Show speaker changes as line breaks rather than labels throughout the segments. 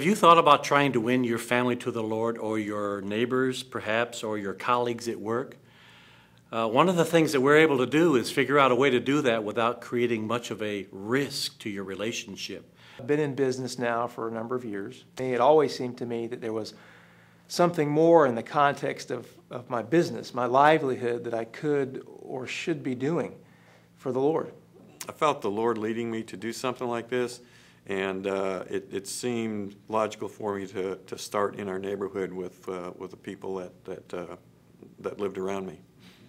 Have you thought about trying to win your family to the Lord, or your neighbors perhaps, or your colleagues at work? One of the things that we're able to do is figure out a way to do that without creating much of a risk to your relationship.
I've been in business now for a number of years. It always seemed to me that there was something more in the context of my business, my livelihood, that I could or should be doing for the Lord.
I felt the Lord leading me to do something like this, and it seemed logical for me to start in our neighborhood with the people that lived around me.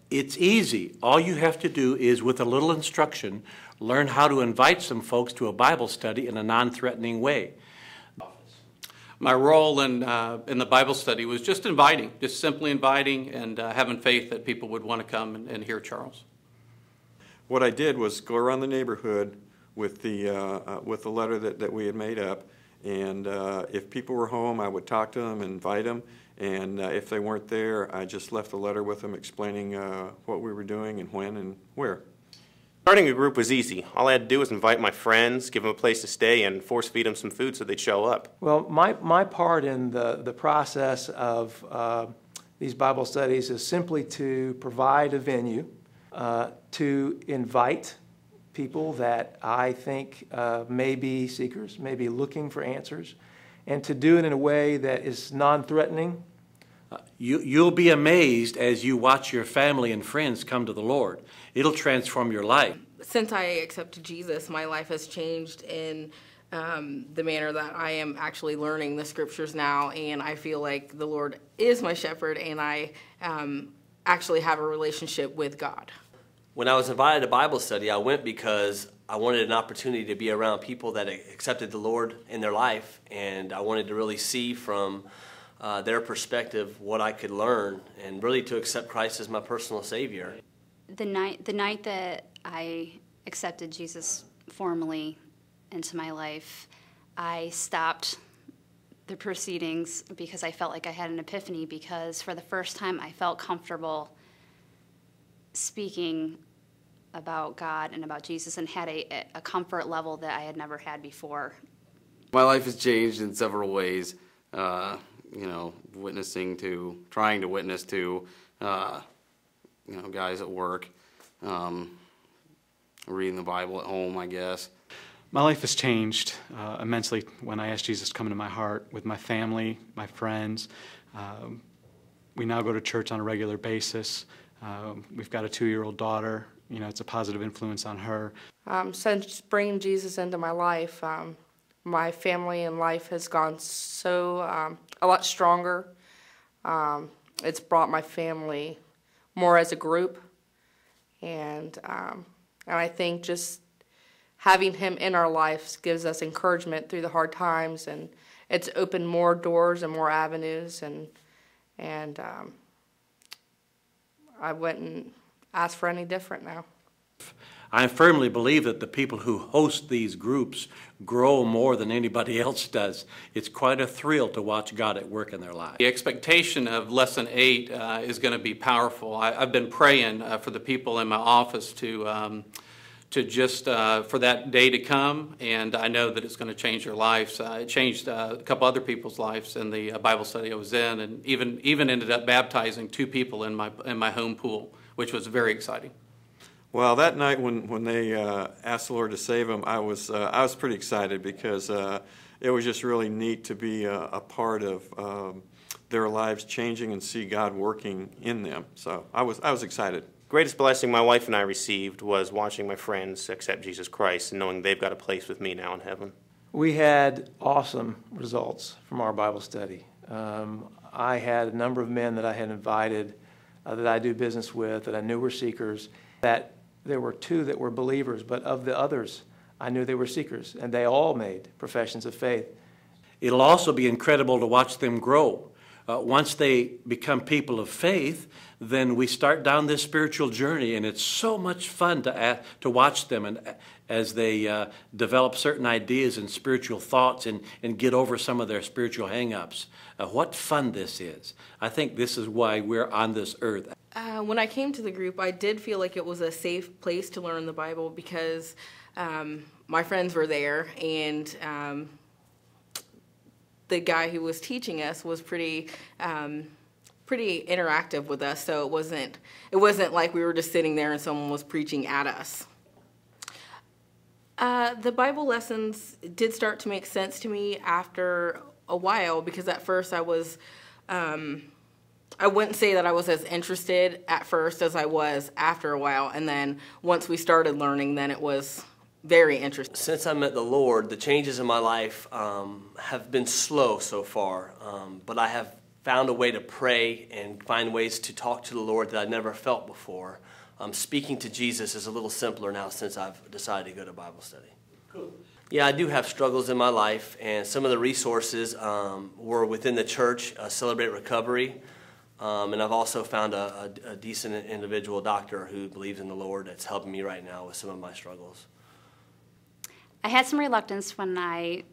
It's easy. All you have to do is, with a little instruction, learn how to invite some folks to a Bible study in a non-threatening way.
My role in the Bible study was just inviting, just simply inviting and having faith that people would want to come and hear Charles.
What I did was go around the neighborhood with the letter that we had made up, and if people were home, I would talk to them, invite them, and if they weren't there, I just left a letter with them explaining what we were doing and when and where.
Starting a group was easy. All I had to do was invite my friends, give them a place to stay, and force feed them some food so they'd show up.
Well, my part in the process of these Bible studies is simply to provide a venue, to invite people that I think may be seekers, may be looking for answers, and to do it in a way that is non-threatening.
You'll be amazed as you watch your family and friends come to the Lord. It'll transform your life.
Since I accepted Jesus, my life has changed in the manner that I am actually learning the scriptures now, and I feel like the Lord is my shepherd, and I actually have a relationship with God.
When I was invited to Bible study, I went because I wanted an opportunity to be around people that accepted the Lord in their life, and I wanted to really see from their perspective what I could learn, and really to accept Christ as my personal Savior.
The night that I accepted Jesus formally into my life, I stopped the proceedings because I felt like I had an epiphany, because for the first time I felt comfortable speaking about God and about Jesus, and had a comfort level that I had never had before.
My life has changed in several ways. Trying to witness to, guys at work, reading the Bible at home, I guess.
My life has changed immensely when I asked Jesus to come into my heart, with my family, my friends. We now go to church on a regular basis. We've got a 2-year-old daughter. It's a positive influence on her.
Since bringing Jesus into my life, my family and life has gone a lot stronger. It's brought my family more as a group, and I think just having him in our lives gives us encouragement through the hard times, and it's opened more doors and more avenues, and I wouldn't ask for any different now.
I firmly believe that the people who host these groups grow more than anybody else does. It's quite a thrill to watch God at work in their lives.
The expectation of Lesson 8 is going to be powerful. I've been praying for the people in my office to just for that day to come, and I know that it's going to change their lives. It changed a couple other people's lives in the Bible study I was in, and even ended up baptizing 2 people in my home pool, which was very exciting.
Well, that night when they asked the Lord to save them, I was pretty excited, because it was just really neat to be a part of their lives changing and see God working in them. So I was excited.
Greatest blessing my wife and I received was watching my friends accept Jesus Christ and knowing they've got a place with me now in heaven.
We had awesome results from our Bible study. I had a number of men that I had invited that I do business with, that I knew were seekers, that there were 2 that were believers, but of the others, I knew they were seekers, and they all made professions of faith.
It'll also be incredible to watch them grow. Once they become people of faith, then we start down this spiritual journey, and it's so much fun to watch them, and as they develop certain ideas and spiritual thoughts and get over some of their spiritual hang-ups. What fun this is. I think this is why we're on this earth.
When I came to the group, I did feel like it was a safe place to learn the Bible, because my friends were there, and
the guy who was teaching us was pretty interactive with us, so it wasn't like we were just sitting there and someone was preaching at us. The Bible lessons did start to make sense to me after a while, because at first I was, I wouldn't say that I was as interested at first as I was after a while, and then once we started learning, then it was very interesting.
Since I met the Lord, the changes in my life have been slow so far, but I have found a way to pray and find ways to talk to the Lord that I never felt before. Speaking to Jesus is a little simpler now since I've decided to go to Bible study. Cool. Yeah, I do have struggles in my life, and some of the resources were within the church, Celebrate Recovery, and I've also found a decent individual doctor who believes in the Lord that's helping me right now with some of my struggles.
I had some reluctance when I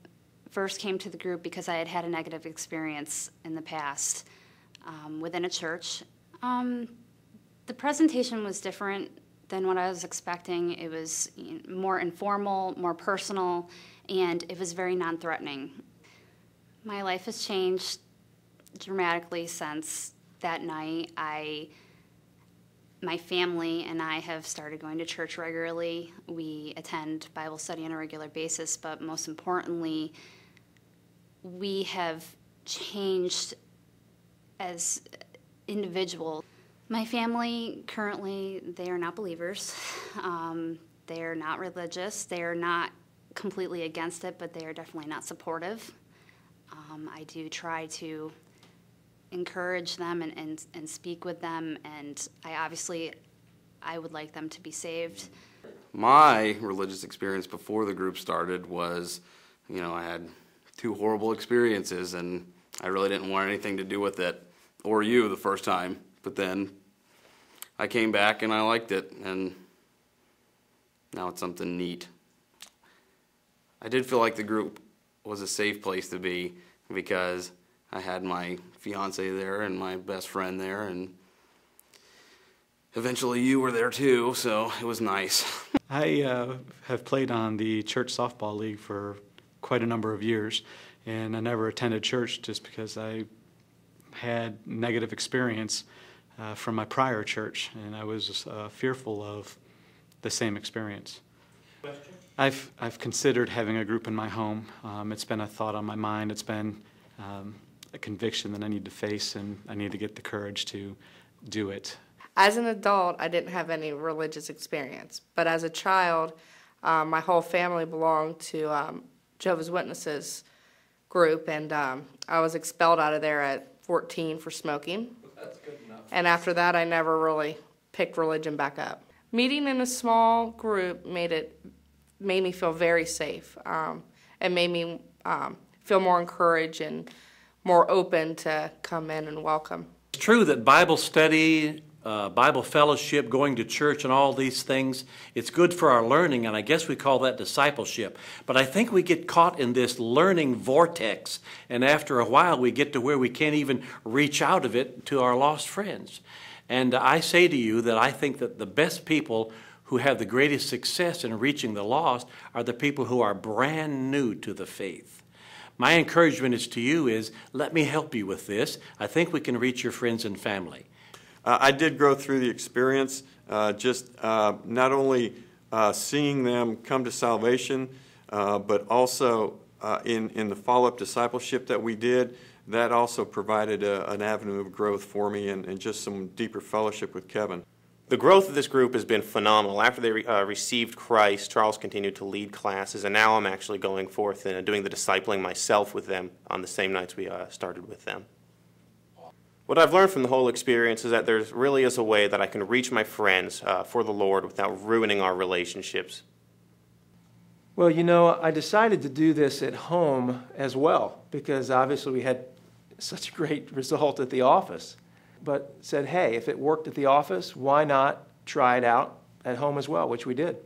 first came to the group because I had had a negative experience in the past within a church. The presentation was different than what I was expecting. It was more informal, more personal, and it was very non-threatening. My life has changed dramatically since that night. My family and I have started going to church regularly. We attend Bible study on a regular basis, but most importantly, we have changed as individuals. My family currently, they are not believers. They are not religious. They are not completely against it, but they are definitely not supportive. I do try to encourage them and speak with them, and I would like them to be saved.
My religious experience before the group started was, I had 2 horrible experiences, and I really didn't want anything to do with it, or you the first time. But then I came back and I liked it, and now it's something neat. I did feel like the group was a safe place to be because I had my fiance there and my best friend there, and eventually you were there too, so it was nice.
I have played on the church softball league for quite a number of years, and I never attended church just because I had negative experience from my prior church, and I was fearful of the same experience. Question? I've considered having a group in my home. It's been a thought on my mind. It's been a conviction that I need to face, and I need to get the courage to do it.
As an adult, I didn't have any religious experience, but as a child, my whole family belonged to Jehovah's Witnesses group, and I was expelled out of there at 14 for smoking.
That's good enough.
And after that, I never really picked religion back up. Meeting in a small group made me feel very safe. It made me feel more encouraged and more open to come in and welcome.
It's true that Bible study, Bible fellowship, going to church and all these things, it's good for our learning, and I guess we call that discipleship. But I think we get caught in this learning vortex, and after a while we get to where we can't even reach out of it to our lost friends. And I say to you that I think that the best people who have the greatest success in reaching the lost are the people who are brand new to the faith. My encouragement is to you is, let me help you with this. I think we can reach your friends and family.
I did go through the experience, not only seeing them come to salvation, but also in the follow-up discipleship that we did, that also provided an avenue of growth for me and just some deeper fellowship with Kevin.
The growth of this group has been phenomenal. After they received Christ, Charles continued to lead classes, and now I'm actually going forth and doing the discipling myself with them on the same nights we started with them. What I've learned from the whole experience is that there really is a way that I can reach my friends for the Lord without ruining our relationships.
Well, I decided to do this at home as well because obviously we had such a great result at the office. But said, hey, if it worked at the office, why not try it out at home as well, which we did.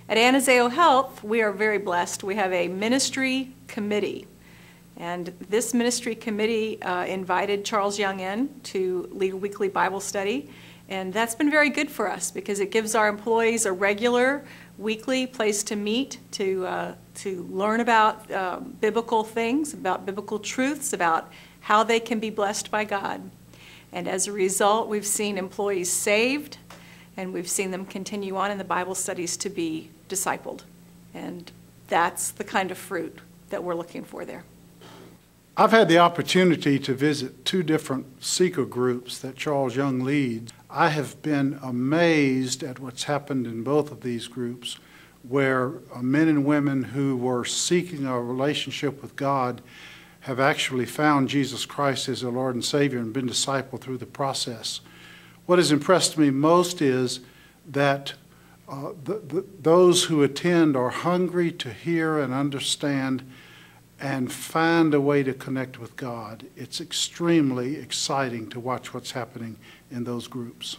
At Anazao Health, we are very blessed. We have a ministry committee. And this ministry committee invited Charles Young in to lead a weekly Bible study. And that's been very good for us because it gives our employees a regular weekly place to meet, to learn about biblical things, about biblical truths, about how they can be blessed by God. And as a result, we've seen employees saved, and we've seen them continue on in the Bible studies to be discipled. And that's the kind of fruit that we're looking for there.
I've had the opportunity to visit 2 different seeker groups that Charles Young leads. I have been amazed at what's happened in both of these groups, where men and women who were seeking a relationship with God have actually found Jesus Christ as their Lord and Savior and been discipled through the process. What has impressed me most is that those who attend are hungry to hear and understand and find a way to connect with God. It's extremely exciting to watch what's happening in those groups.